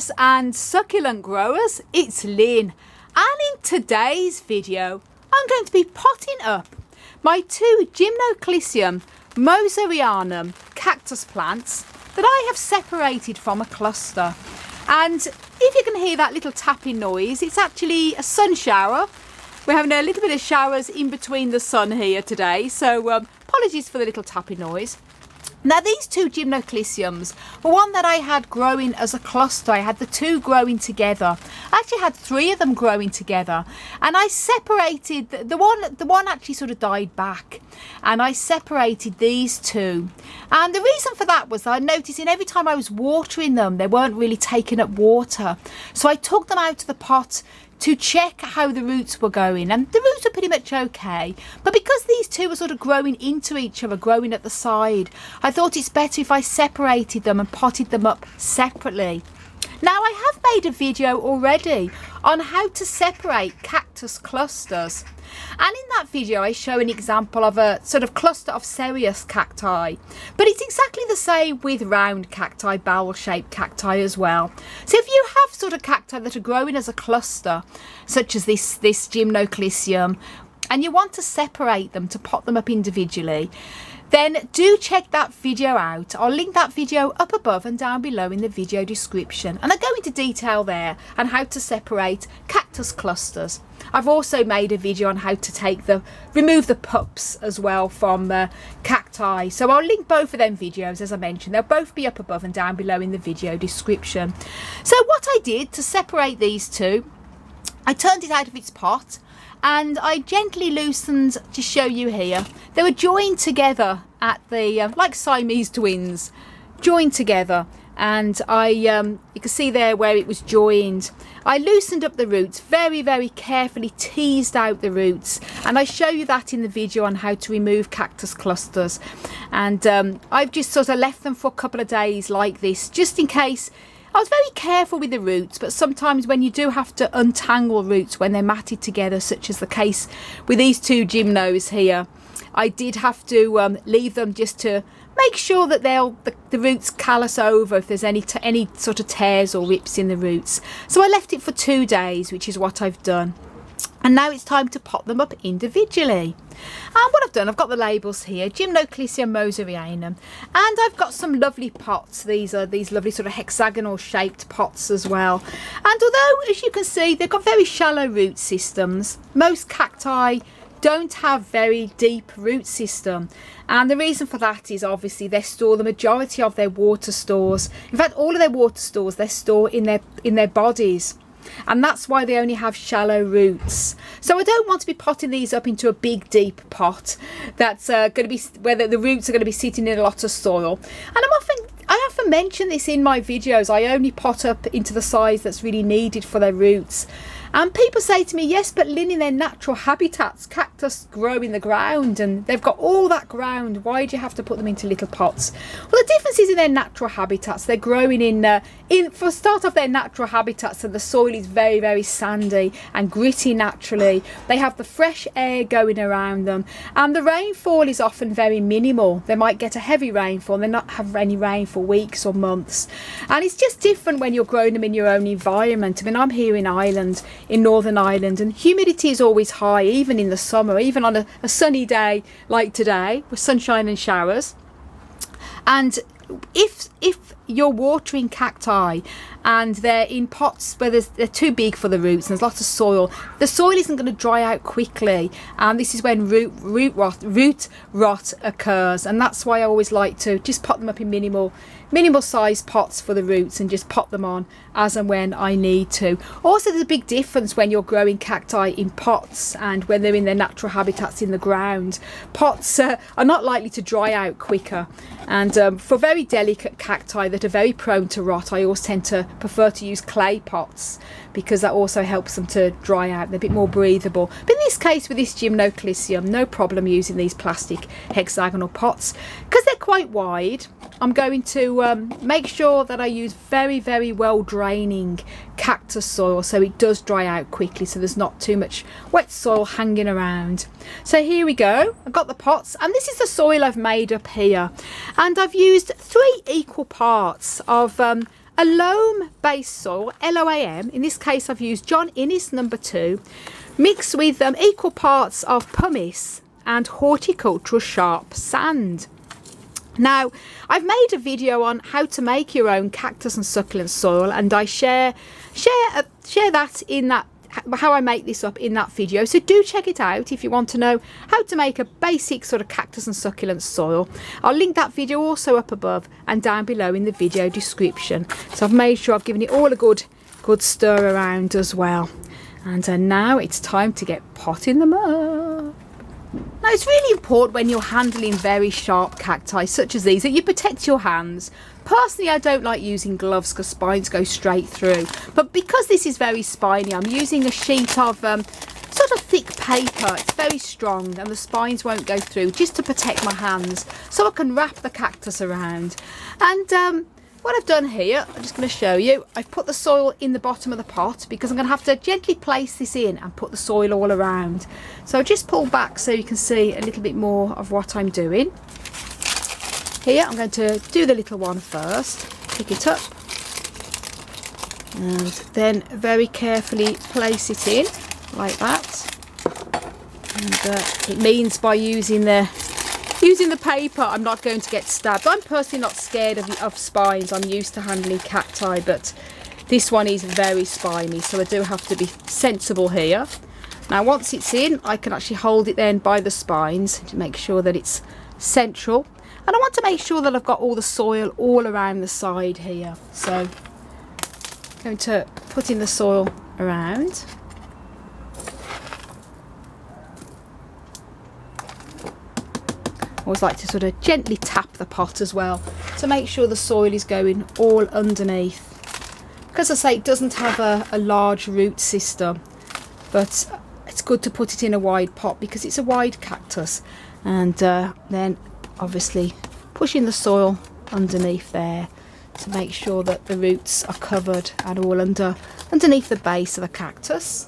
cactus and succulent growers, it's Lynn, and in today's video I'm going to be potting up my two Gymnocalycium moserianum cactus plants that I have separated from a cluster. And if you can hear that little tapping noise, it's actually a sun shower. We're having a little bit of showers in between the sun here today, so apologies for the little tapping noise. Now these two Gymnocalyciums were one that I had growing as a cluster. I had the two growing together. I actually had three of them growing together, and I separated the one actually sort of died back, and I separated these two. And the reason for that was I noticed every time I was watering them, they weren't really taking up water. So I took them out of the pot to check how the roots were going, and the roots were pretty much okay, but because these two were sort of growing into each other, growing at the side, I thought it's better if I separated them and potted them up separately. Now I have made a video already on how to separate cactus clusters, and in that video I show an example of a sort of cluster of serious cacti, but it's exactly the same with round cacti, barrel shaped cacti as well. So if you have sort of cacti that are growing as a cluster, such as this Gymnocalycium, and you want to separate them to pot them up individually, then do check that video out. I'll link that video up above and down below in the video description, and I go into detail there on how to separate cactus clusters. I've also made a video on how to remove the pups as well from cacti, so I'll link both of them videos. As I mentioned, they'll both be up above and down below in the video description. So what I did to separate these two, I turned it out of its pot and I gently loosened to show you here. They were joined together at the like Siamese twins, joined together, and you can see there where it was joined. I loosened up the roots, very carefully teased out the roots, and I show you that in the video on how to remove cactus clusters. And I've just sort of left them for a couple of days like this, just in case. I was very careful with the roots, but sometimes when you do have to untangle roots when they're matted together, such as the case with these two gymnos here, I did have to leave them just to make sure that the roots callus over if there's any sort of tears or rips in the roots. So I left it for 2 days, which is what I've done. And now it's time to pot them up individually. And what I've done, I've got the labels here, Gymnocalycium moserianum, and I've got some lovely pots. These are these lovely sort of hexagonal shaped pots as well. And although, as you can see, they've got very shallow root systems, most cacti don't have very deep root system, and the reason for that is obviously they store the majority of their water stores. In fact, all of their water stores they store in their bodies, and that's why they only have shallow roots. So I don't want to be potting these up into a big deep pot that's going to be where the roots are going to be sitting in a lot of soil. And I often mention this in my videos. I only pot up into the size that's really needed for their roots. And people say to me, yes, but Lynn, in their natural habitats, cactus grow in the ground and they've got all that ground. Why do you have to put them into little pots? Well, the difference is in their natural habitats. They're growing for start off, their natural habitats, and the soil is very sandy and gritty naturally. They have the fresh air going around them, and the rainfall is often very minimal. They might get a heavy rainfall and they not have any rain for weeks or months. And it's just different when you're growing them in your own environment. I mean, I'm here in Ireland, in Northern Ireland, and humidity is always high, even in the summer, even on a sunny day like today with sunshine and showers. And if you're watering cacti and they're in pots where they're too big for the roots and there's lots of soil, the soil isn't going to dry out quickly, and this is when root rot occurs. And that's why I always like to just pot them up in minimal sized pots for the roots and just pot them on as and when I need to. Also, there's a big difference when you're growing cacti in pots and when they're in their natural habitats in the ground. Pots are not likely to dry out quicker, and for very delicate cacti that are very prone to rot, I always tend to prefer to use clay pots because that also helps them to dry out. They're a bit more breathable. But in this case with this Gymnocalycium, no problem using these plastic hexagonal pots because they're quite wide. I'm going to make sure that I use very well draining cactus soil so it does dry out quickly, so there's not too much wet soil hanging around. So here we go, I've got the pots, and this is the soil I've made up here, and I've used 3 equal parts of a loam based soil, LOAM. In this case I've used John Innes number 2, mixed with equal parts of pumice and horticultural sharp sand. Now, I've made a video on how to make your own cactus and succulent soil, and I share that in that, how I make this up in that video. So do check it out if you want to know how to make a basic sort of cactus and succulent soil. I'll link that video also up above and down below in the video description. So I've made sure I've given it all a good stir around as well. And now it's time to get potting them up. Now, it's really important when you're handling very sharp cacti such as these that you protect your hands. Personally, I don't like using gloves because spines go straight through. But because this is very spiny, I'm using a sheet of sort of thick paper. It's very strong and the spines won't go through, just to protect my hands so I can wrap the cactus around. And what I've done here, I'm just going to show you. I've put the soil in the bottom of the pot because I'm going to have to gently place this in and put the soil all around. So I'll just pull back so you can see a little bit more of what I'm doing. Here I'm going to do the little one first, pick it up and then very carefully place it in like that. And it means by using the paper I'm not going to get stabbed. I'm personally not scared of spines. I'm used to handling cacti, but this one is very spiny, so I do have to be sensible here. Now once it's in, I can actually hold it then by the spines to make sure that it's central, and I want to make sure that I've got all the soil all around the side here. So I'm going to put in the soil around. I always like to sort of gently tap the pot as well to make sure the soil is going all underneath. Because I say it doesn't have a large root system, but it's good to put it in a wide pot because it's a wide cactus. And then obviously pushing the soil underneath there to make sure that the roots are covered and all underneath the base of the cactus.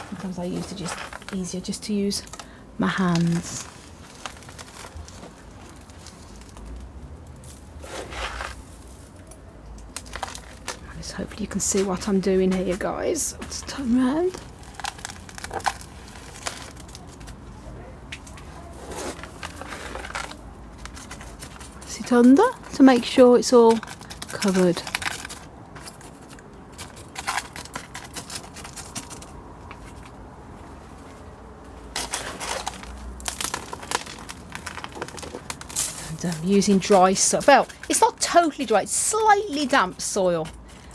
Sometimes I use it easier just to use my hands. Just hopefully you can see what I'm doing here, guys. I'll just turn around. Sit under to make sure it's all covered. I'm using dry soil. Well, it's not totally dry, it's slightly damp soil,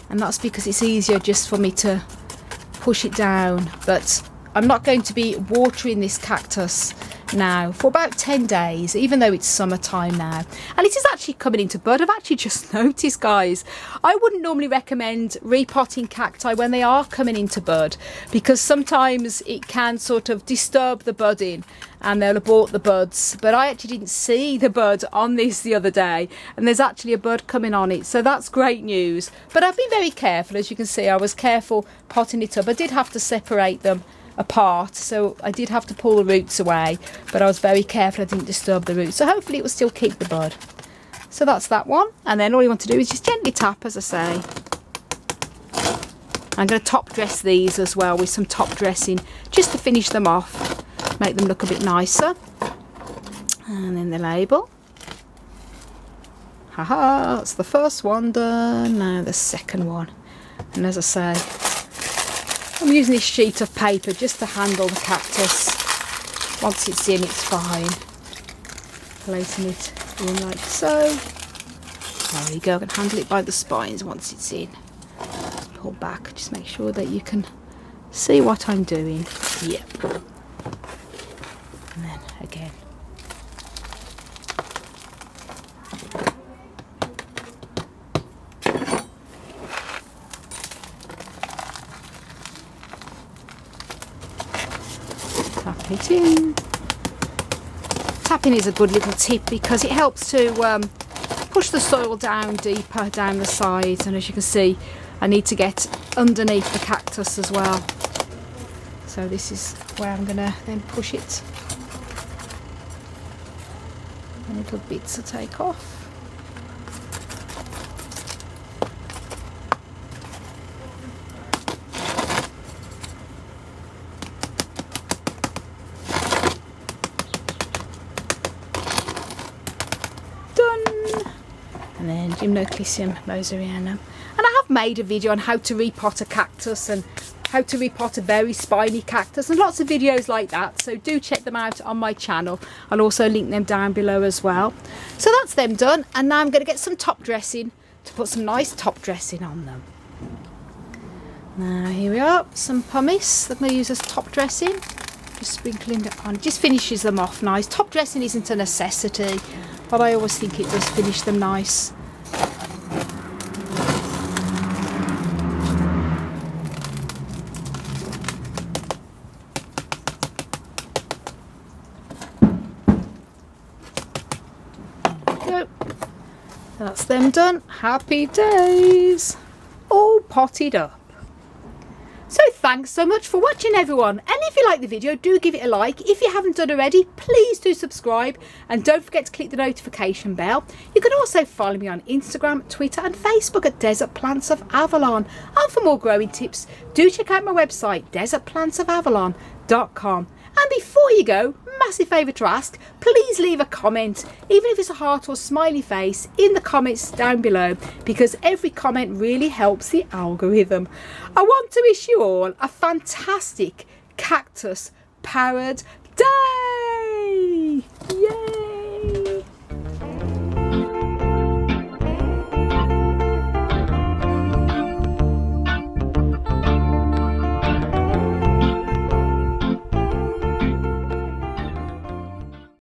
and that's because it's easier just for me to push it down. But I'm not going to be watering this cactus now for about 10 days, even though it's summertime now, and it is actually coming into bud. I've actually just noticed, guys, I wouldn't normally recommend repotting cacti when they are coming into bud because sometimes it can sort of disturb the budding and they'll abort the buds. But I actually didn't see the bud on this the other day, and there's actually a bud coming on it, so that's great news. But I've been very careful. As you can see, I was careful potting it up. I did have to separate them apart, so I did have to pull the roots away, but I was very careful I didn't disturb the roots, so hopefully it will still keep the bud. So that's that one, and then all you want to do is just gently tap, as I say. I'm going to top dress these as well with some top dressing just to finish them off, make them look a bit nicer. And then the label. Haha, that's the first one done. Now the second one, and as I say, I'm using this sheet of paper just to handle the cactus. Once it's in, it's fine. Placing it in like so. There we go. I can handle it by the spines once it's in. Pull back, just make sure that you can see what I'm doing. Yep. And then again. Tap it in. Tapping is a good little tip because it helps to push the soil down deeper down the sides, and as you can see, I need to get underneath the cactus as well. So this is where I'm going to then push it. Little bits to take off. Gymnocalycium moserianum. And I have made a video on how to repot a cactus and how to repot a very spiny cactus and lots of videos like that, so do check them out on my channel. I'll also link them down below as well. So that's them done, and now I'm going to get some top dressing to put some nice top dressing on them. Now here we are, some pumice that I'm going to use as top dressing. Just sprinkling it on, it just finishes them off nice. Top dressing isn't a necessity, but I always think it does finish them nice. That's them done. Happy days. All potted up. So thanks so much for watching, everyone, and if you like the video, do give it a like. If you haven't done already, please do subscribe and don't forget to click the notification bell. You can also follow me on Instagram, Twitter and Facebook at Desert Plants of Avalon, and for more growing tips do check out my website desertplantsofavalon.com. And before you go, massive favour to ask, please leave a comment, even if it's a heart or smiley face, in the comments down below, because every comment really helps the algorithm. I want to wish you all a fantastic cactus powered day. Yay!